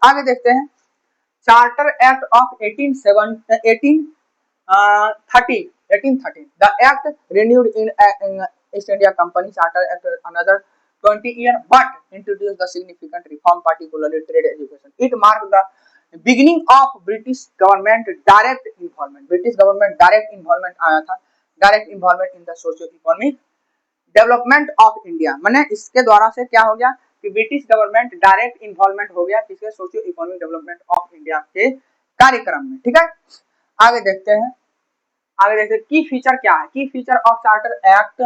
आगे देखते हैं charter act of 1813 the act renewed in east India company charter act another 20 year but introduced the significant reform particularly trade education. It marked the beginning of British government direct involvement. British government direct involvement आया था, direct involvement in the socio economic development of India. मैंने इसके द्वारा से क्या हो गया कि ब्रिटिश गवर्नमेंट डायरेक्ट इन्वॉल्वमेंट हो गया किसके socio economic development of India के कार्यक्रम में। ठीक है, आगे देखते हैं की फीचर क्या है। की feature of charter act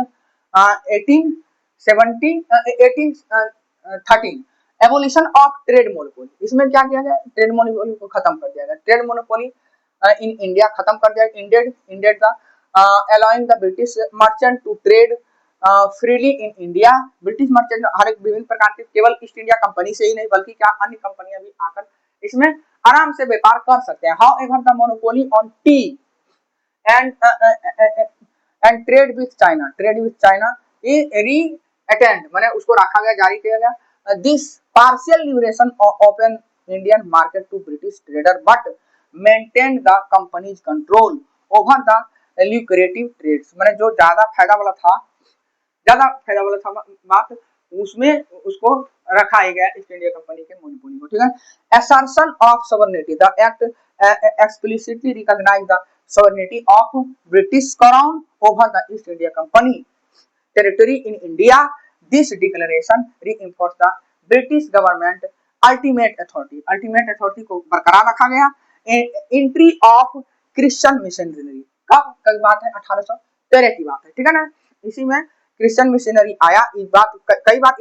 1813 evolution of trade monopoly. इसमें क्या किया गया, ट्रेड मोनोपोली को खत्म कर दिया गया। ट्रेड मोनोपोली इन इंडिया खत्म कर दिया, indeed the allowing the British merchant to trade freely in India. British merchant हर एक विभिन्न प्रकार के केवल ईस्ट इंडिया कंपनी से ही नहीं बल्कि क्या अन्य कंपनियां भी आकर इसमें आराम से व्यापार कर सकते हैं। However the monopoly on tea and trade with China retained मैंने उसको रखा गया, जारी किया गया। This partial liberation open Indian market to British trader but maintain the company's control over the lucrative trades. मैंने जो ज्यादा फायदा वाला था बात उसमें उसको रखा ही गया ईस्ट इंडिया कंपनी के मोनोपोली को। ठीक है, assertion of sovereignty the act explicitly recognize the sovereignty of British crown over the East India company territory in India. This declaration reinforce the British government ultimate authority को बरकरार रखा गया। Entry of Christian missionary कब बात है, 1813 की बात है। ठीक है ना, इसी में क्रिश्चियन मिशनरी आया। इस बात कई बार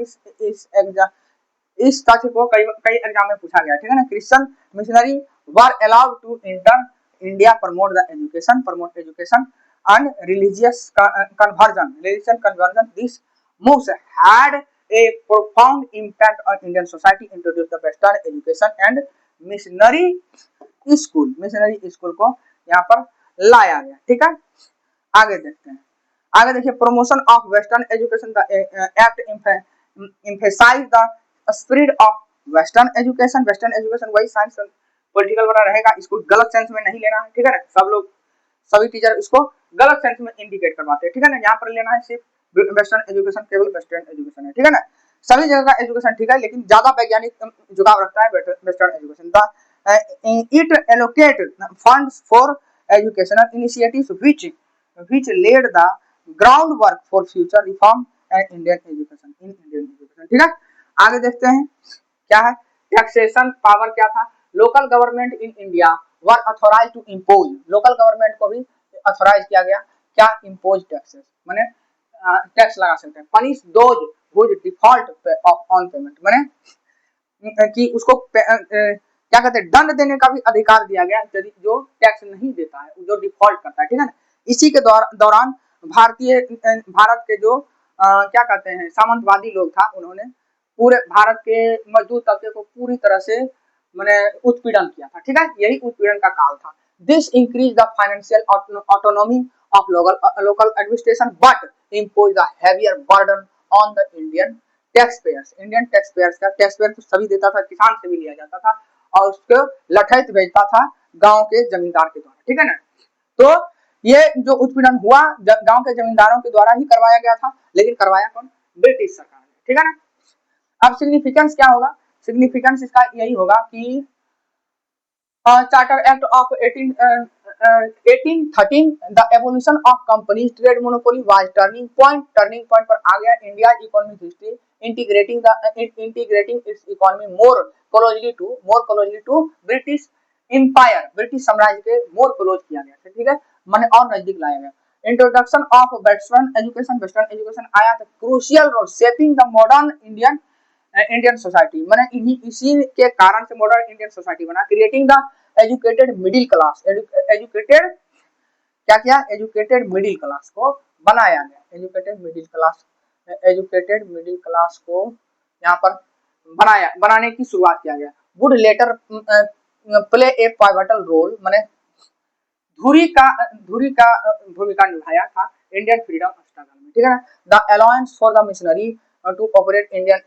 इस तथ्य को कई एग्जाम में पूछा गया। ठीक है ना, Christian missionary were allowed to enter India promote education and religious conversion. This moves had a profound impact on Indian society, introduced the Western education and missionary school को यहाँ पर लाया गया। ठीक है, आगे देखते हैं। आगे देखिए promotion of western education the act emphasize the spread of western education वही साइंस पॉलिटिकल वाला रहेगा, इसको गलत सेंस में नहीं लेना है। ठीक है ना, सभी टीचर इसको गलत सेंस में इंडिकेट करवाते हैं। ठीक है ना, यहाँ पर लेना है सिर्फ वेस्टर्न एजुकेशन, केवल वेस्टर्न एजुकेशन है। ठीक है ना, सभी जगह का एजुकेशन ठीक है, लेकिन ज्यादा वैज्ञानिक जुड़ाव रखता है western education. It allocate funds for educational initiatives which laid the groundwork for future reform and Indian education. ठीक है, आगे देखते हैं क्या है। टैक्सेशन पावर क्या था, local government in India were authorize to impose. Local government को भी अथोराइज किया गया क्या, इम्पोज टैक्सेस माने टैक्स लगा सकते हैं। Punish those who default on payment माने कि उसको क्या कहते हैं, दंड देने का भी अधिकार दिया गया यदि जो टैक्स नहीं देता है, जो डिफॉल्ट करता है। ठीक है ना, इसी के दौरान भारत के जो क्या कहते हैं सामंतवादी लोग था, उन्होंने पूरे भारत के मजदूर तबके को पूरी तरह से मैंने उत्पीड़न किया था। ठीक है, यही उत्पीड़न का काल था। This increase the financial autonomy of local administration but impose the heavier burden on the Indian tax payers का टैक्स पेयर सभी देता था, किसान से भी लिया जाता था और उसको लठैत भेजता था गांव के जमींदार के द्वारा। ठीक है ना, तो ये जो उत्पीड़न हुआ गांव के जमींदारों के द्वारा ही करवाया गया था, लेकिन करवाया कौन, ब्रिटिश सरकार ने। ठीक है ना, अब सिग्निफिकेंस क्या होगा, सिग्निफिकेंस इसका यही होगा कि charter act of 1813 the evolution of company's trade monopoly was turning point पर आ गया। India economic history integrating its economy more closely to British empire, British साम्राज्य के मोर क्लोज किया गया। ठीक है, माने और नजदीक लाया गया। इंट्रोडक्शन ऑफ वेस्टर्न एजुकेशन आया था, crucial role shaping the modern Indian society. माने इसी के कारण से मॉडर्न इंडियन सोसाइटी बना। Creating the educated middle class, educated middle class को बनाया गया। एजुकेटेड मिडिल क्लास को यहाँ पर बनाने की शुरुआत किया गया। Wood letter play a pivotal role, माने धुरी का भूमिका निभाया था इंडियन फ्रीडम स्ट्रगल में। ठीक है ना, the alliance for the missionary to operate Indian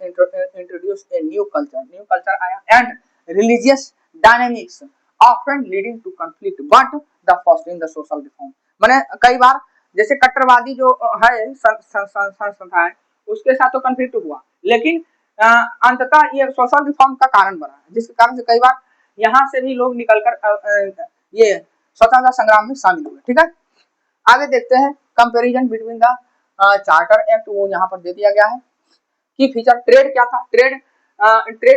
introduce a new culture आया and religious dynamics often leading to conflict but the fostering the social reform। माने कई बार जैसे कट्टरवादी जो है संस्थाएं उसके साथ तो कन्फ्लिक्ट हुआ, लेकिन अंततः ये सोशल रिफॉर्म का कारण बना, जिसके कारण से कई बार यहाँ से भी लोग निकलकर ये स्वतंत्रता संग्राम में शामिल हुए। ठीक है, आगे देखते हैं comparison between the charter act, वो यहाँ पर दे दिया गया है कि फीचर ट्रेड क्या था। ट्रेड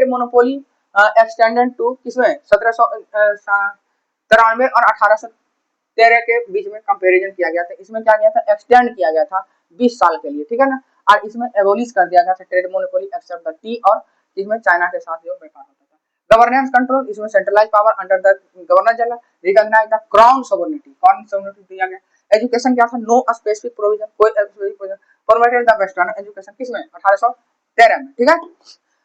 मोनोपोली एक्सटेंडेड टू किसमें 1793 और 1813 के बीच में कंपैरिजन किया गया था। इसमें क्या गया था, एक्सटेंड किया गया था 20 साल के लिए। ठीक है ना, और इसमें एबोलिश कर दिया गया था trade monopoly except the tea, और इसमें चाइना के साथ जो व्यापार होता था। गवर्नेंस कंट्रोल, इसमें centralize power under the governor general, recognize the crown sovereignty, कौन सॉवरेनिटी दिया गया। एजुकेशन क्या था, नो स्पेसिफिक प्रोविजन, कोई specific provision, permitted the western education किसमें 1813 में। ठीक है,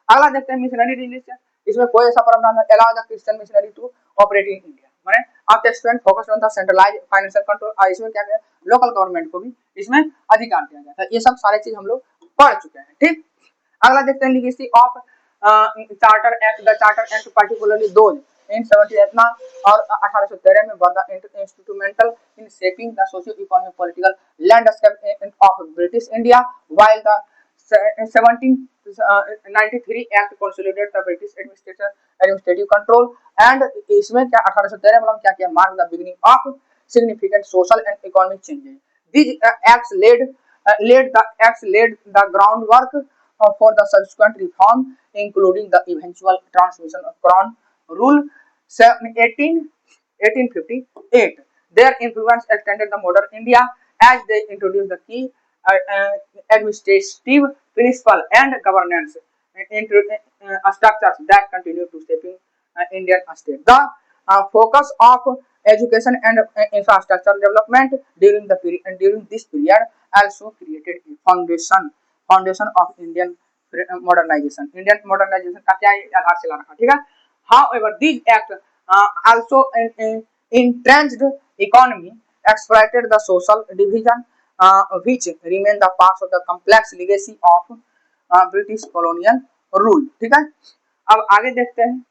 अगला देखते हैं मिशनरी रिलीजन, इसमें कोई ऐसा प्रावधान नहीं, allow the Christian missionary to operate in India, माने आप student focus on the centralize financial control, और इसमें क्या गया लोकल गवर्नमेंट को भी इसमें अधिकार दिया गया था। ये सब सारे चीज हम लोग पढ़ चुके हैं। ठीक, अगला देखते हैं legacy of charter act. The charter act particularly those in 17 और 1813 में were the instrumental in shaping the socio economic political landscape of British India, while the 1793 act consolidate the British administrative control, and इसमें क्या 1813 में क्या किया, mark the beginning of significant social and economic changes. These acts laid the groundwork for the subsequent reform, including the eventual transmission of Crown Rule 1858. Their influence extended the modern India as they introduced the key administrative principle and governance structures that continue to shaping Indian state. The focus of education and infrastructure development during this period also created a foundation of Indian modernization। Indian modernization का क्या आधारशिला रखा। ठीक है, however these act also entrenched economy, exploited the social division which remain the parts of the complex legacy of British colonial rule। ठीक है, अब आगे देखते हैं